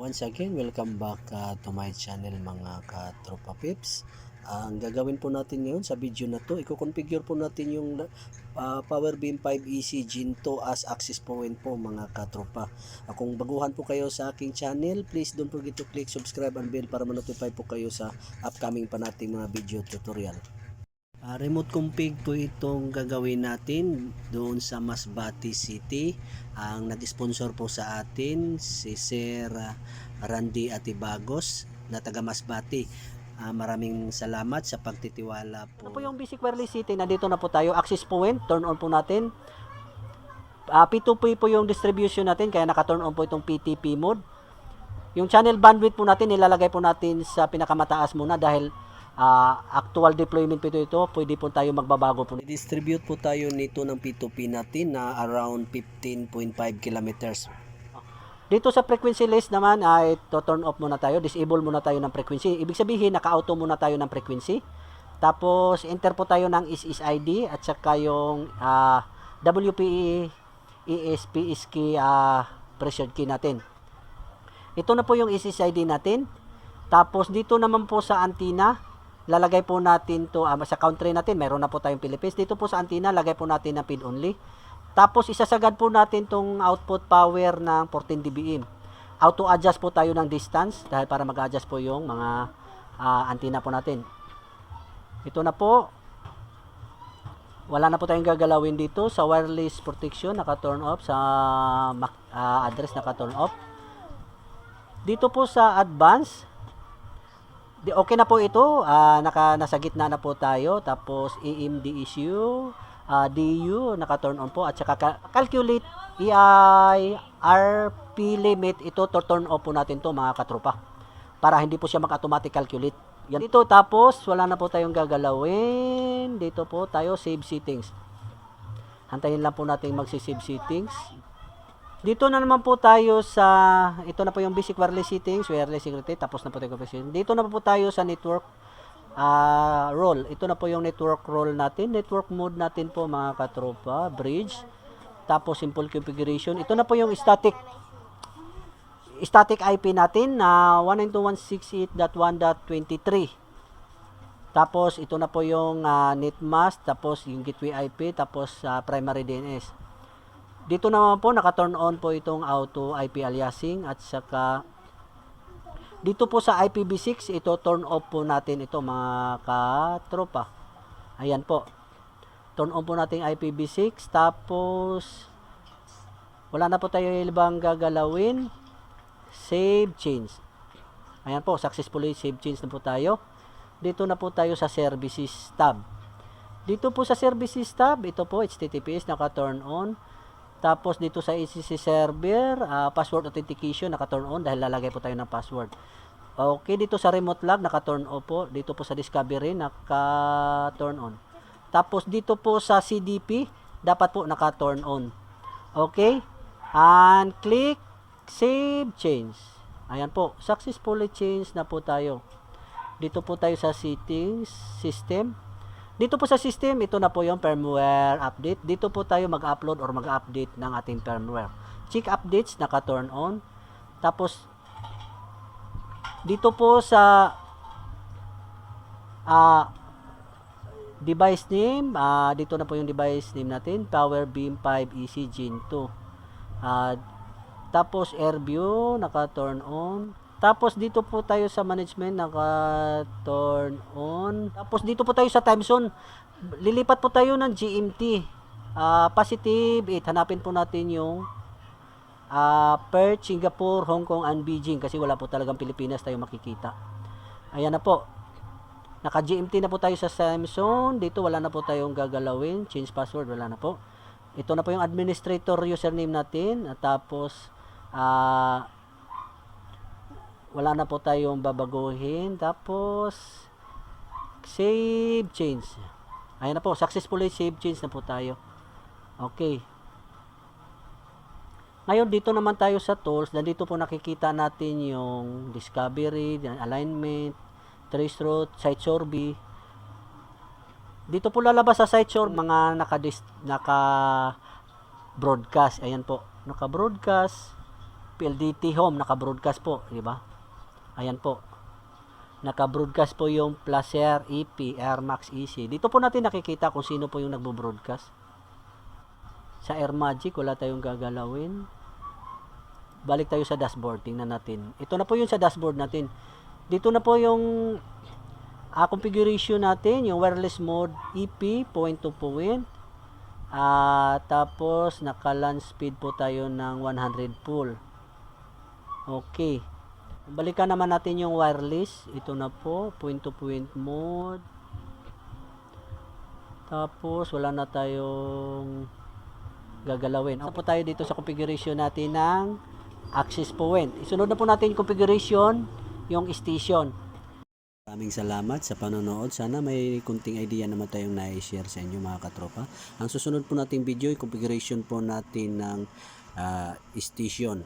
Once again, welcome back to my channel mga katropa pips. Ang gagawin po natin ngayon sa video na to, i-configure po natin yung Powerbeam 5EC Gen 2 as access point po mga katropa. Kung baguhan po kayo sa aking channel, please don't forget to click subscribe and bell para ma-notify po kayo sa upcoming pa nating mga video tutorial. Remote config po itong gagawin natin doon sa Masbate City. Ang nag-sponsor po sa atin si Sir Randy Atibagos na taga Masbate. Maraming salamat sa pagtitiwala po. Ano po yung basic wireless city? Nandito na po tayo. Access point, turn on po natin. P2P po yung distribution natin kaya naka-turn on po itong P2P mode. Yung channel bandwidth po natin nilalagay po natin sa pinakamataas muna dahil actual deployment po ito, pwede po tayo magbabago po. Distribute po tayo nito ng P2P natin na around 15.5 kilometers. Dito sa frequency list naman ay turn off muna tayo, disable muna tayo ng frequency. Ibig sabihin naka-auto muna tayo ng frequency. Tapos enter po tayo ng SSID at saka yung WPE ESP key pressured key natin. Ito na po yung SSID natin. Tapos dito naman po sa antenna, lalagay po natin to sa country natin, meron na po tayong Philippines. Dito po sa antenna, lagay po natin ng feed only. Tapos isasagad po natin tong output power ng 14 dBm. Auto adjust po tayo ng distance dahil para mag-adjust po yung mga antenna po natin. Ito na po. Wala na po tayong gagalawin dito sa wireless protection, naka-turn off, sa address naka-turn off. Dito po sa advance, okay na po ito, nasa gitna na po tayo. Tapos EMD issue, DU naka-turn on po at saka calculate EIRP limit, ito turn off po natin to mga katropa para hindi po siya mag-automatic calculate. Yan dito. Tapos wala na po tayong gagalawin. Dito po tayo save settings. Hantayin lang po natin magsi-save settings. Dito na naman po tayo sa, ito na po yung basic wireless settings, wireless security, tapos na po tayo configuration. Dito na po tayo sa network role. Ito na po yung network role natin. Network mode natin po mga katropa, bridge. Tapos simple configuration. Ito na po yung static IP natin na 192.168.1.23. Tapos ito na po yung net mask, tapos yung gateway IP, tapos primary DNS. Dito naman po naka-turn on po itong auto IP aliasing at saka dito po sa IPv6 ito turn off po natin ito mga katropa. Ayan po. Turn on po natin IPv6 tapos wala na po tayo ibang gagalawin. Save change. Ayan po, successfully save change na po tayo. Dito na po tayo sa services tab. Dito po sa services tab, ito po HTTPS naka-turn on. Tapos dito sa ECC server, password authentication naka-turn on dahil lalagay po tayo ng password. Okay, dito sa remote lab naka-turn on po. Dito po sa discovery naka-turn on. Tapos dito po sa CDP dapat po naka-turn on. Okay? And click save change. Ayan po, successfully change na po tayo. Dito po tayo sa settings, system. Dito po sa system, ito na po yung firmware update. Dito po tayo mag-upload or mag-update ng ating firmware. Check updates, naka-turn on. Tapos, dito po sa device name, dito na po yung device name natin, Powerbeam 5EC Gen 2. Tapos, AirView, naka-turn on. Tapos dito po tayo sa management naka-turn on. Tapos dito po tayo sa time zone. Lilipat po tayo ng GMT. Positive 8. Hanapin po natin yung Perth, Singapore, Hong Kong, and Beijing kasi wala po talagang Pilipinas tayo makikita. Ayan na po. Naka-GMT na po tayo sa time zone. Dito wala na po tayong gagalawin. Change password, wala na po. Ito na po yung administrator username natin. At tapos wala na po tayong babaguhin. Tapos save change. Ayan na po, successfully save change na po tayo. Okay. Ngayon dito naman tayo sa tools. Nandito po nakikita natin yung discovery, alignment, trace route, site survey. Dito po lalabas sa site survey mga naka broadcast. Ayan po, naka broadcast. PLDT home, naka-broadcast po, di ba? Ayan po. Naka-broadcast po yung Placer, EP, Air Max EC. Dito po natin nakikita kung sino po yung nagbo-broadcast. Sa Air Magic, wala tayong gagalawin. Balik tayo sa dashboard, tingnan natin. Ito na po yung sa dashboard natin. Dito na po yung configuration natin, yung wireless mode EP, point to point. Tapos, naka-LAN speed po tayo ng 100 full. Okay. Balikan naman natin yung wireless. Ito na po, point-to-point mode. Tapos, wala na tayong gagalawin. Isa po tayo dito sa configuration natin ng access point. Isunod na po natin yung configuration, yung station. Maraming salamat sa panonood. Sana may kunting idea naman tayong na-share sa inyo mga katropa. Ang susunod po nating video, yung configuration po natin ng station.